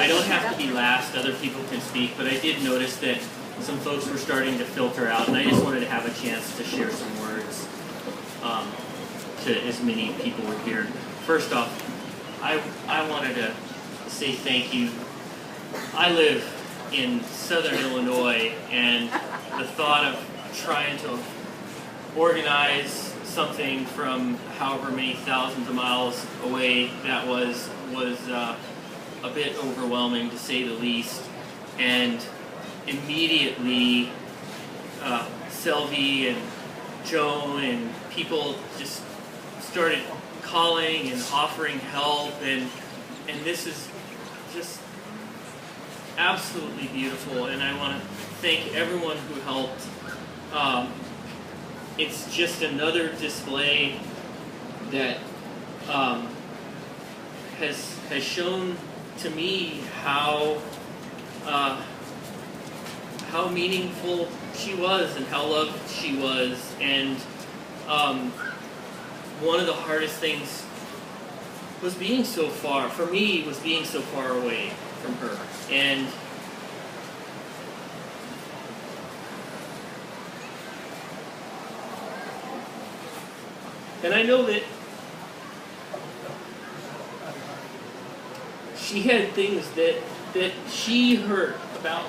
I don't have to be last, other people can speak, but I did notice that some folks were starting to filter out, and I just wanted to have a chance to share some words to as many people were here. First off, I wanted to say thank you. I live in southern Illinois, and the thought of trying to organize something from however many thousands of miles away that was a bit overwhelming, to say the least. And immediately Selvi and Joan and people just started calling and offering help, and this is just absolutely beautiful, and I want to thank everyone who helped. It's just another display that has shown to me how meaningful she was and how loved she was, and one of the hardest things was being so far, for me, was being so far away from her. And I know that she had things that she hurt about.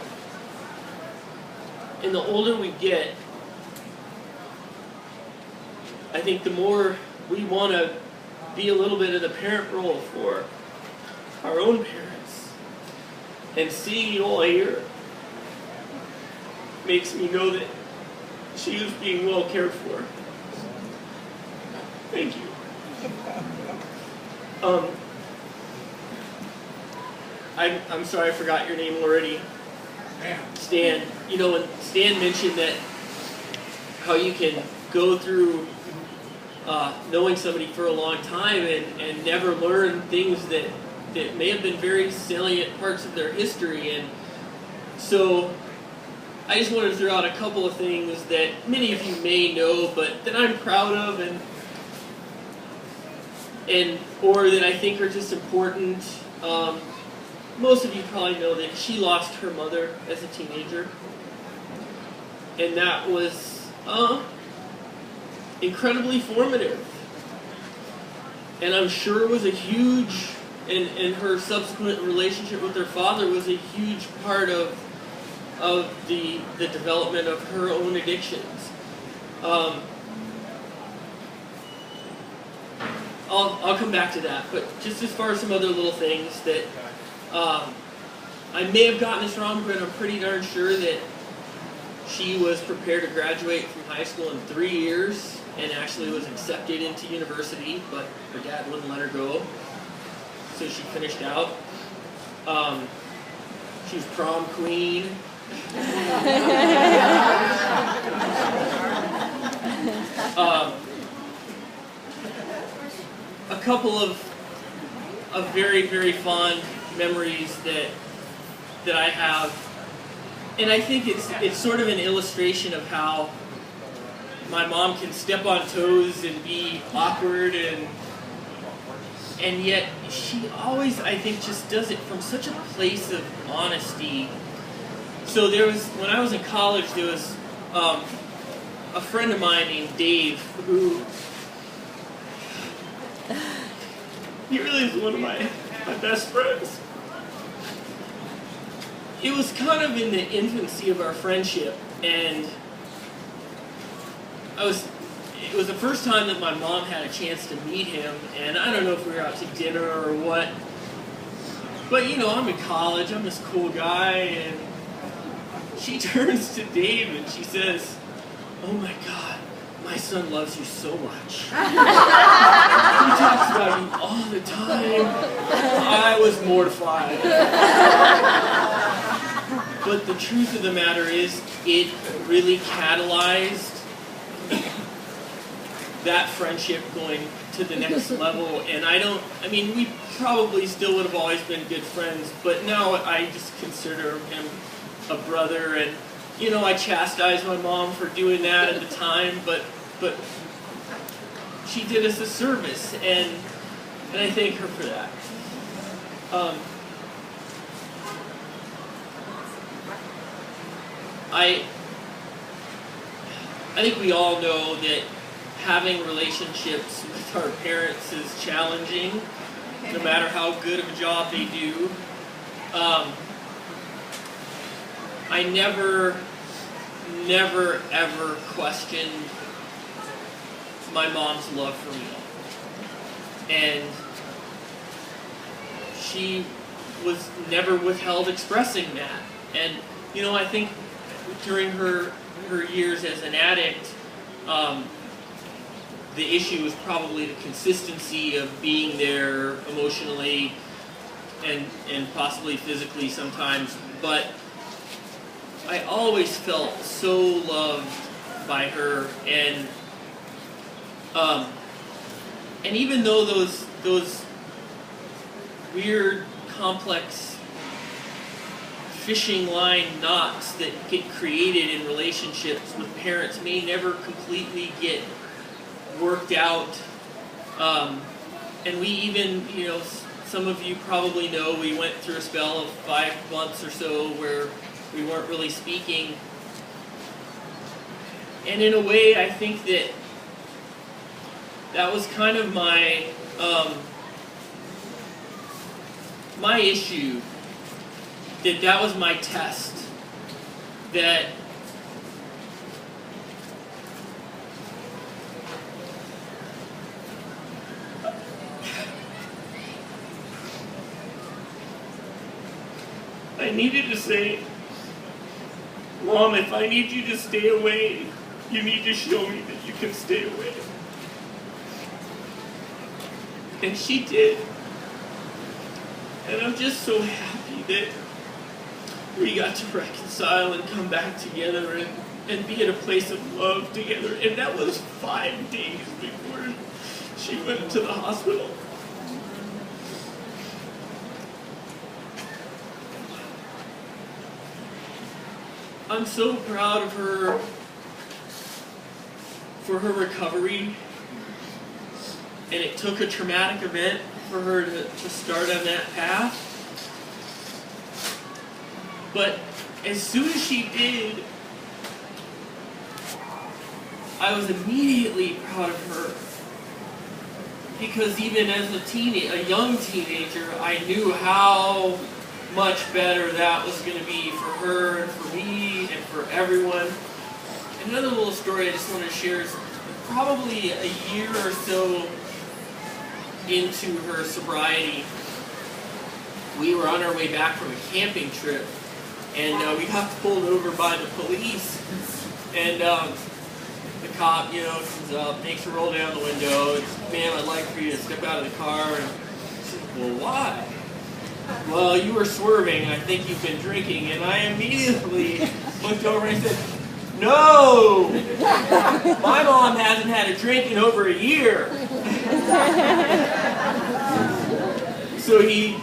And the older we get, I think the more we want to be a little bit of the parent role for our own parents. And seeing you all here makes me know that she is being well cared for. Thank you. I'm sorry I forgot your name already. Stan. You know, when Stan mentioned that how you can go through knowing somebody for a long time and never learn things that may have been very salient parts of their history. And so I just wanted to throw out a couple of things that many of you may know, but that I'm proud of or that I think are just important. Most of you probably know that she lost her mother as a teenager, and that was incredibly formative. And I'm sure it was a huge, and her subsequent relationship with her father was a huge part of the development of her own addictions. I'll come back to that, but just as far as some other little things that I may have gotten this wrong, but I'm pretty darn sure that she was prepared to graduate from high school in 3 years and actually was accepted into university, but her dad wouldn't let her go, so she finished out. She was prom queen. A couple of very, very fond memories that I have, and I think it's sort of an illustration of how my mom can step on toes and be awkward, and yet she always, I think, just does it from such a place of honesty. So when I was in college, there was a friend of mine named Dave who, he really is one of my best friends. It was kind of in the infancy of our friendship, and it was the first time that my mom had a chance to meet him, and I don't know if we were out to dinner or what, but you know, I'm in college, I'm this cool guy, and she turns to Dave and she says, "Oh my God, my son loves you so much. He talks about you all the time." I was mortified. But the truth of the matter is, it really catalyzed that friendship going to the next level. And I mean, we probably still would have always been good friends, but now I just consider him a brother. And, you know, I chastised my mom for doing that at the time, but she did us a service, and I thank her for that. I think we all know that having relationships with our parents is challenging, no matter how good of a job they do. I never ever questioned my mom's love for me. And she was never withheld expressing that. And, you know, I think during her years as an addict, the issue was probably the consistency of being there emotionally and possibly physically sometimes. But I always felt so loved by her, and even though those weird, complex fishing line knots that get created in relationships with parents may never completely get worked out, and we even, you know, some of you probably know we went through a spell of 5 months or so where we weren't really speaking. And in a way, I think that was kind of my my issue, that was my test, that I needed to say, Mom, if I need you to stay away, you need to show me that you can stay away. And she did. And I'm just so happy that we got to reconcile and come back together and be at a place of love together. And that was 5 days before she went to the hospital. I'm so proud of her for her recovery, and it took a traumatic event for her to start on that path. But as soon as she did, I was immediately proud of her, because even as a young teenager, I knew how much better that was going to be for her and for me and for everyone. Another little story I just want to share is probably a year or so into her sobriety, we were on our way back from a camping trip, and we got pulled over by the police, and the cop, you know, comes up, makes her roll down the window, and says, "Ma'am, I'd like for you to step out of the car." And I said, "Well, why?" "Well, you were swerving, I think you've been drinking." And I immediately looked over and said, "No! My mom hasn't had a drink in over a year." So he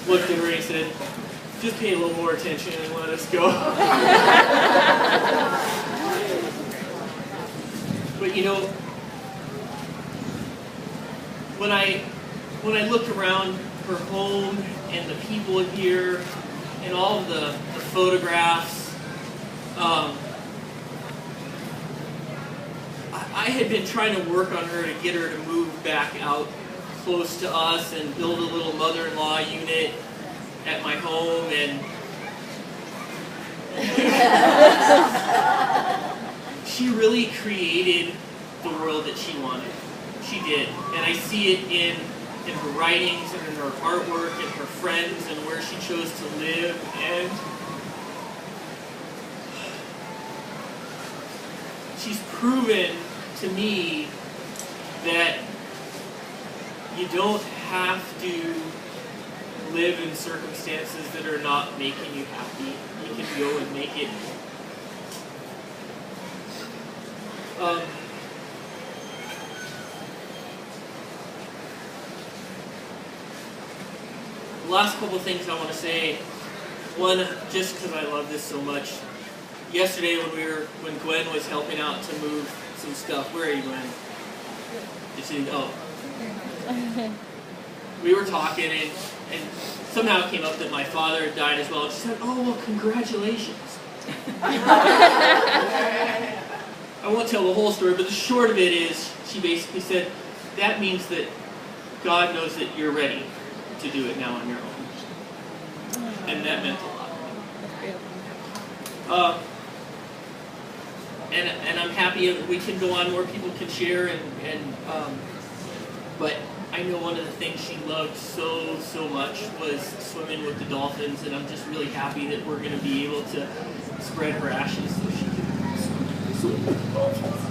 looked at her and he said, "Just pay a little more attention and let us go." But you know, when I look around her home and the people here and all of the photographs, I had been trying to work on her to get her to move back out close to us and build a little mother-in-law unit at my home, and she really created the world that she wanted. She did. And I see it in her writings and in her artwork and her friends and where she chose to live. And she's proven to me that you don't have to live in circumstances that are not making you happy. You can go and make it. The last couple things I want to say. One, just because I love this so much. Yesterday when Gwen was helping out to move some stuff. Where are you, Gwen? We were talking and somehow it came up that my father had died as well. She said, "Oh, well, congratulations." I won't tell the whole story, but the short of it is, she basically said, that means that God knows that you're ready to do it now on your own. And that meant a lot. And I'm happy we can go on, more people can share, but I know one of the things she loved so much was swimming with the dolphins, and I'm just really happy that we're going to be able to spread her ashes so she can swim with the dolphins.